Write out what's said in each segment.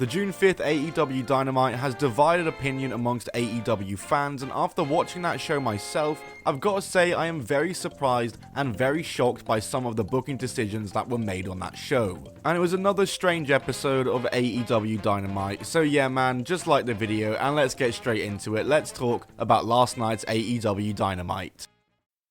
The June 5th AEW Dynamite has divided opinion amongst AEW fans, and after watching that show myself, I've got to say I am very surprised and very shocked by some of the booking decisions that were made on that show. And it was another strange episode of AEW Dynamite, so yeah man, just like the video and let's get straight into it. Let's talk about last night's AEW Dynamite.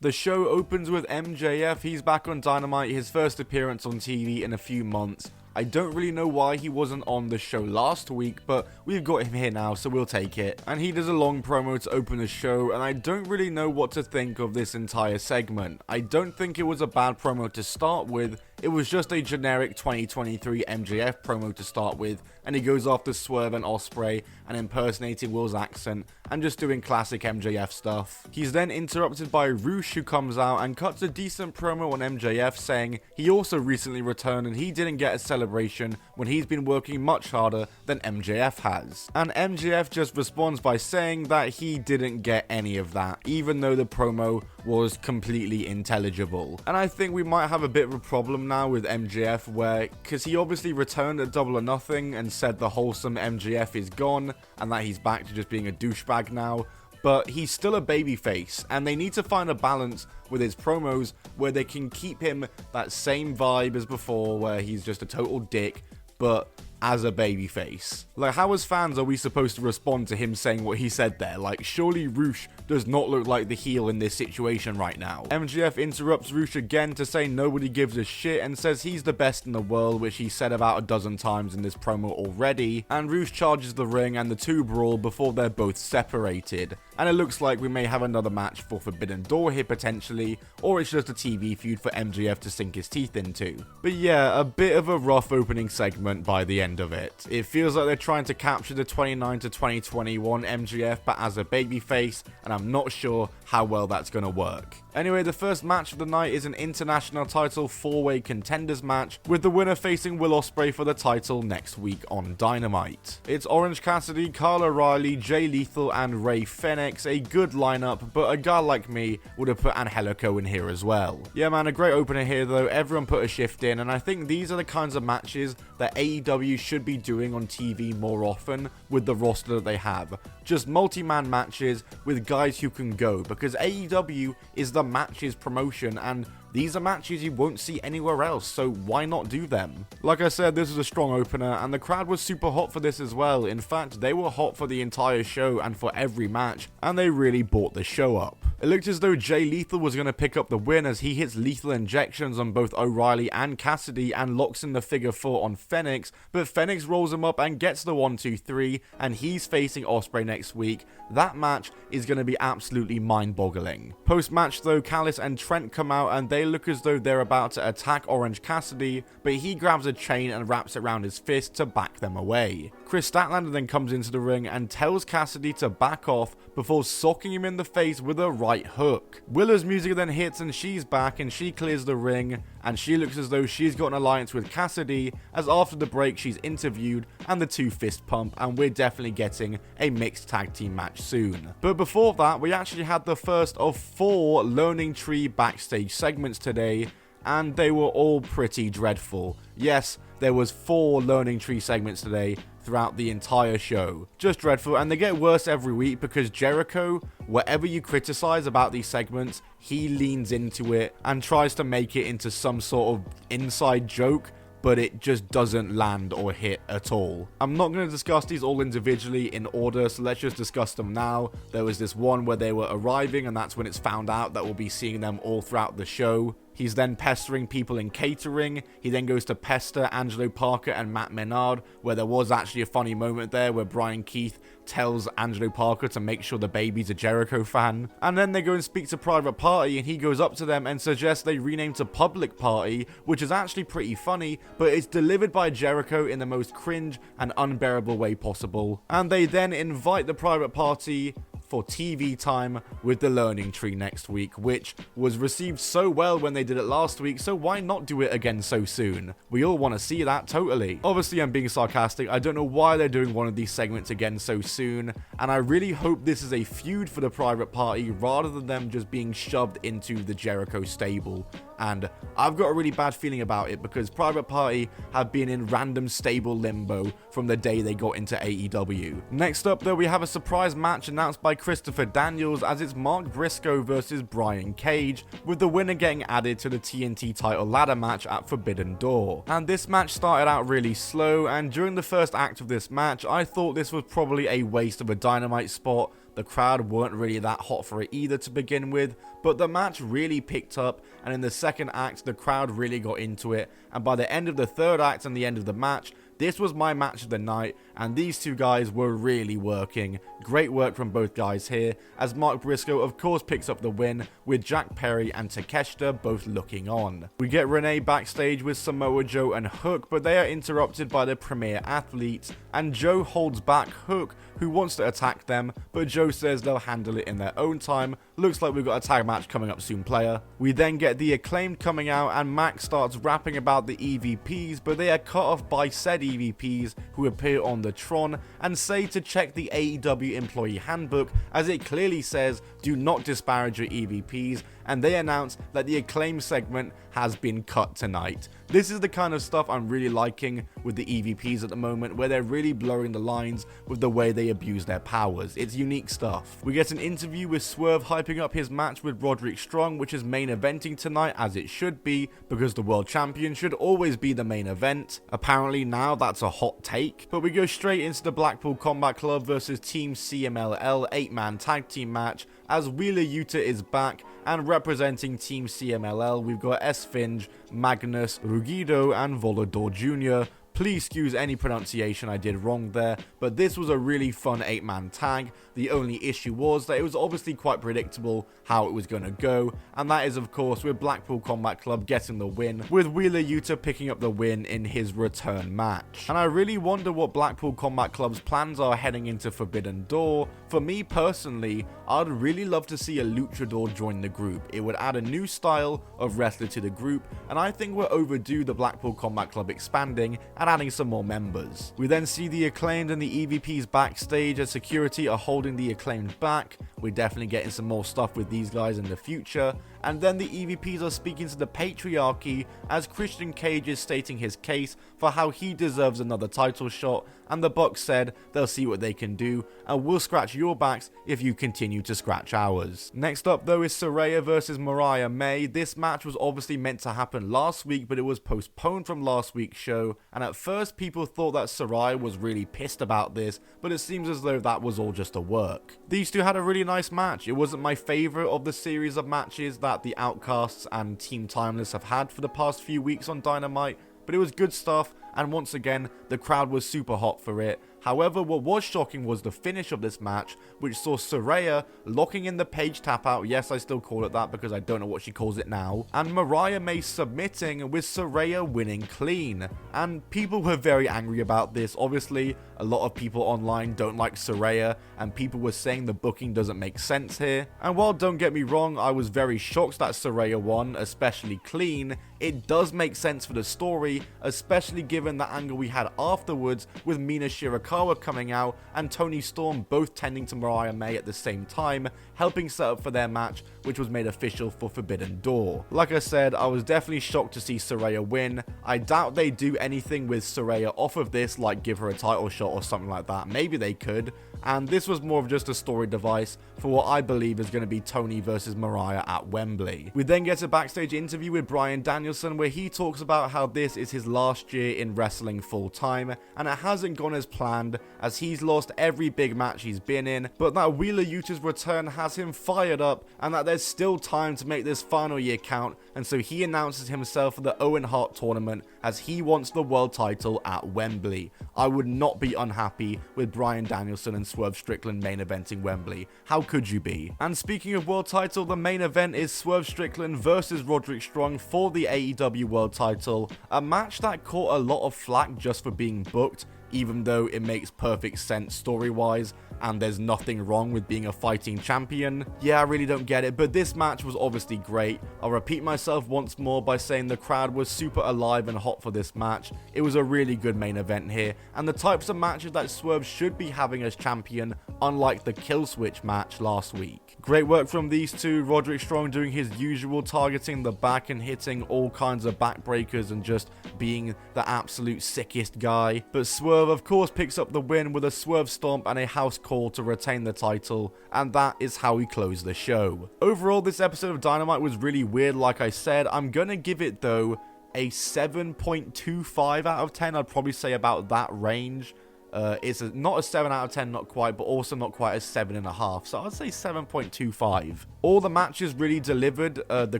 The show opens with MJF. He's back on Dynamite, his first appearance on TV in a few months. I don't really know why he wasn't on the show last week, but we've got him here now, so we'll take it. And he does a long promo to open the show, and I don't really know what to think of this entire segment. I don't think it was a bad promo to start with. It was just a generic 2023 MJF promo to start with, and he goes after Swerve and Ospreay and impersonating Will's accent and just doing classic MJF stuff. He's then interrupted by Roosh, who comes out and cuts a decent promo on MJF saying he also recently returned and he didn't get a celebration when he's been working much harder than MJF has. And MJF just responds by saying that he didn't get any of that, even though the promo was completely intelligible. And I think we might have a bit of a problem now with MJF because he obviously returned at Double or Nothing and said the wholesome MJF is gone and that he's back to just being a douchebag now, but he's still a babyface and they need to find a balance with his promos where they can keep him that same vibe as before where he's just a total dick, but as a babyface. Like, how as fans are we supposed to respond to him saying what he said there? Like, surely Roosh does not look like the heel in this situation right now. MJF interrupts Roosh again to say nobody gives a shit and says he's the best in the world, which he said about a dozen times in this promo already, and Roosh charges the ring and the two brawl before they're both separated. And it looks like we may have another match for Forbidden Door here potentially, or it's just a TV feud for MJF to sink his teeth into. But yeah, a bit of a rough opening segment by the end of it. It feels like they're trying to capture the 29 to 2021 MJF but as a babyface, and I'm not sure how well that's gonna work. Anyway, the first match of the night is an international title 4-way contenders match, with the winner facing Will Ospreay for the title next week on Dynamite. It's Orange Cassidy, Kyle O'Reilly, Jay Lethal and Ray Fenix, a good lineup, but a guy like me would have put Angelico in here as well. Yeah man, a great opener here though, everyone put a shift in, and I think these are the kinds of matches that AEW should be doing on TV more often with the roster that they have. Just multi-man matches with guys who can go, because AEW is the matches promotion and these are matches you won't see anywhere else, so why not do them? Like I said, this was a strong opener and the crowd was super hot for this as well. In fact, they were hot for the entire show and for every match, and they really bought the show up. It looked as though Jay Lethal was going to pick up the win as he hits lethal injections on both O'Reilly and Cassidy and locks in the figure 4 on Fenix, but Fenix rolls him up and gets the 1-2-3 and he's facing Ospreay next week. That match is going to be absolutely mind-boggling. Post-match though, Callis and Trent come out and they look as though they're about to attack Orange Cassidy, but he grabs a chain and wraps it around his fist to back them away. Chris Statlander then comes into the ring and tells Cassidy to back off before socking him in the face with a right hook. Willa's music then hits and she's back and she clears the ring and she looks as though she's got an alliance with Cassidy, as after the break she's interviewed and the two fist pump, and we're definitely getting a mixed tag team match soon. But before that, we actually had the first of 4 Learning Tree backstage segments today, and they were all pretty dreadful. Yes, there was 4 Learning Tree segments today throughout the entire show. Just dreadful, and they get worse every week because Jericho, whatever you criticize about these segments, he leans into it and tries to make it into some sort of inside joke, but it just doesn't land or hit at all. I'm not going to discuss these all individually in order, so let's just discuss them now. There was this one where they were arriving, and that's when it's found out that we'll be seeing them all throughout the show. He's then pestering people in catering. He then goes to pester Angelo Parker and Matt Menard, where there was actually a funny moment there where Brian Keith tells Angelo Parker to make sure the baby's a Jericho fan. And then they go and speak to Private Party, and he goes up to them and suggests they rename to Public Party, which is actually pretty funny, but it's delivered by Jericho in the most cringe and unbearable way possible. And they then invite the Private Party for TV time with the Learning Tree next week, which was received so well when they did it last week, so why not do it again so soon? We all want to see that, totally. Obviously, I'm being sarcastic. I don't know why they're doing one of these segments again so soon, and I really hope this is a feud for the Private Party rather than them just being shoved into the Jericho stable. And I've got a really bad feeling about it because Private Party have been in random stable limbo from the day they got into AEW. Next up though, we have a surprise match announced by Christopher Daniels as it's Mark Briscoe versus Brian Cage, with the winner getting added to the TNT title ladder match at Forbidden Door. And this match started out really slow, and during the first act of this match, I thought this was probably a waste of a Dynamite spot. The crowd weren't really that hot for it either to begin with, but the match really picked up, and in the second act, the crowd really got into it, and by the end of the third act and the end of the match, this was my match of the night, and these two guys were really working. Great work from both guys here, as Mark Briscoe of course picks up the win, with Jack Perry and Takeshita both looking on. We get Renee backstage with Samoa Joe and Hook, but they are interrupted by the Premier Athletes, and Joe holds back Hook, who wants to attack them, but Joe says they'll handle it in their own time. Looks like we've got a tag match coming up soon, player. We then get the Acclaimed coming out, and Max starts rapping about the EVPs, but they are cut off by said EVPs who appear on the Tron and say to check the AEW employee handbook, as it clearly says do not disparage your EVPs, and they announce that the Acclaim segment has been cut tonight. This is the kind of stuff I'm really liking with the EVPs at the moment, where they're really blurring the lines with the way they abuse their powers. It's unique stuff. We get an interview with Swerve hyping up his match with Roderick Strong, which is main eventing tonight, as it should be, because the world champion should always be the main event. Apparently now that's a hot take, but we go straight into the Blackpool Combat Club versus Team CMLL 8-man tag team match, as Wheeler Yuta is back, and representing Team CMLL, we've got S-Finge, Magnus, Rugido, and Volador Jr. Please excuse any pronunciation I did wrong there, but this was a really fun 8-man tag. The only issue was that it was obviously quite predictable how it was going to go, and that is of course with Blackpool Combat Club getting the win, with Wheeler Yuta picking up the win in his return match. And I really wonder what Blackpool Combat Club's plans are heading into Forbidden Door. For me personally, I'd really love to see a luchador join the group. It would add a new style of wrestler to the group, and I think we're overdue the Blackpool Combat Club expanding and adding some more members. We then see the Acclaimed and the EVPs backstage as security are holding the Acclaimed back. We're definitely getting some more stuff with these guys in the future. And then the EVPs are speaking to the Patriarchy as Christian Cage is stating his case for how he deserves another title shot, and the Bucks said they'll see what they can do and we'll scratch your backs if you continue to scratch ours. Next up though is Saraya versus Mariah May. This match was obviously meant to happen last week, but it was postponed from last week's show, and at first people thought that Saraya was really pissed about this, but it seems as though that was all just a work. These two had a really nice match. It wasn't my favourite of the series of matches that the Outcasts and Team Timeless have had for the past few weeks on Dynamite, but it was good stuff, and once again the crowd was super hot for it. However, what was shocking was the finish of this match, which saw Saraya locking in the Page tap out, yes I still call it that because I don't know what she calls it now, and Mariah May submitting with Saraya winning clean. And people were very angry about this. Obviously a lot of people online don't like Saraya, and people were saying the booking doesn't make sense here. And while don't get me wrong, I was very shocked that Saraya won, especially clean, it does make sense for the story, especially given the angle we had afterwards with Mina Shirakawa coming out and Toni Storm both tending to Mariah May at the same time, helping set up for their match, which was made official for Forbidden Door. Like I said, I was definitely shocked to see Saraya win. I doubt they do anything with Saraya off of this, like give her a title shot or something like that. Maybe they could. And this was more of just a story device for what I believe is going to be Toni versus Mariah at Wembley. We then get a backstage interview with Bryan Danielson where he talks about how this is his last year in wrestling full time, and it hasn't gone as planned as he's lost every big match he's been in, but that Wheeler Yuta's return has him fired up and that there's still time to make this final year count, and so he announces himself for the Owen Hart tournament as he wants the world title at Wembley. I would not be unhappy with Bryan Danielson and Swerve Strickland main eventing Wembley. How could you be? And speaking of world title, the main event is Swerve Strickland versus Roderick Strong for the AEW world title, a match that caught a lot of flack just for being booked, even though it makes perfect sense story-wise, and there's nothing wrong with being a fighting champion. Yeah, I really don't get it, but this match was obviously great. I'll repeat myself once more by saying the crowd was super alive and hot for this match. It was a really good main event here, and the types of matches that Swerve should be having as champion, unlike the kill switch match last week. Great work from these two, Roderick Strong doing his usual, targeting the back and hitting all kinds of backbreakers and just being the absolute sickest guy. But Swerve of course picks up the win with a Swerve Stomp and a house call to retain the title, and that is how we close the show. Overall, this episode of Dynamite was really weird, like I said. I'm gonna give it though a 7.25 out of 10. I'd probably say about that range. It's not a 7 out of 10, not quite, but also not quite a 7.5, so I'd say 7.25. All the matches really delivered. The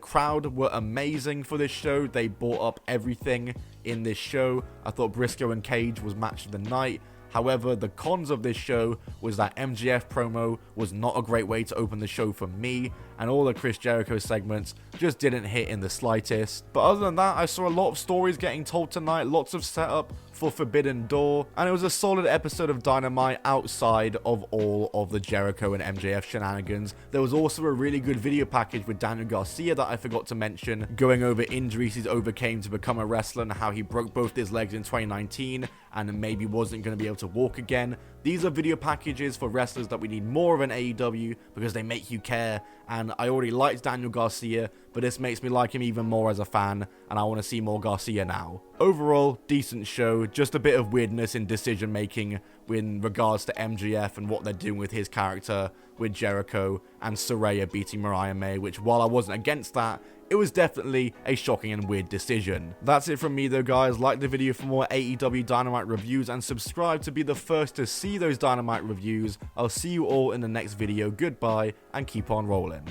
crowd were amazing for this show. They bought up everything in this show. I thought Briscoe and Cage was match of the night. However, the cons of this show was that MJF promo was not a great way to open the show for me, and all the Chris Jericho segments just didn't hit in the slightest. But other than that, I saw a lot of stories getting told tonight, lots of setup for Forbidden Door, and it was a solid episode of Dynamite outside of all of the Jericho and MJF shenanigans. There was also a really good video package with Daniel Garcia that I forgot to mention, going over injuries he's overcame to become a wrestler and how he broke both his legs in 2019 and maybe wasn't going to be able to walk again. These are video packages for wrestlers that we need more of in AEW because they make you care, and I already liked Daniel Garcia, but this makes me like him even more as a fan, and I want to see more Garcia now. Overall, decent show, just a bit of weirdness in decision making in regards to MJF and what they're doing with his character with Jericho and Saraya beating Mariah May, which while I wasn't against that, it was definitely a shocking and weird decision. That's it from me though, guys. Like the video for more AEW Dynamite reviews and subscribe to be the first to see those Dynamite reviews. I'll see you all in the next video. Goodbye and keep on rolling.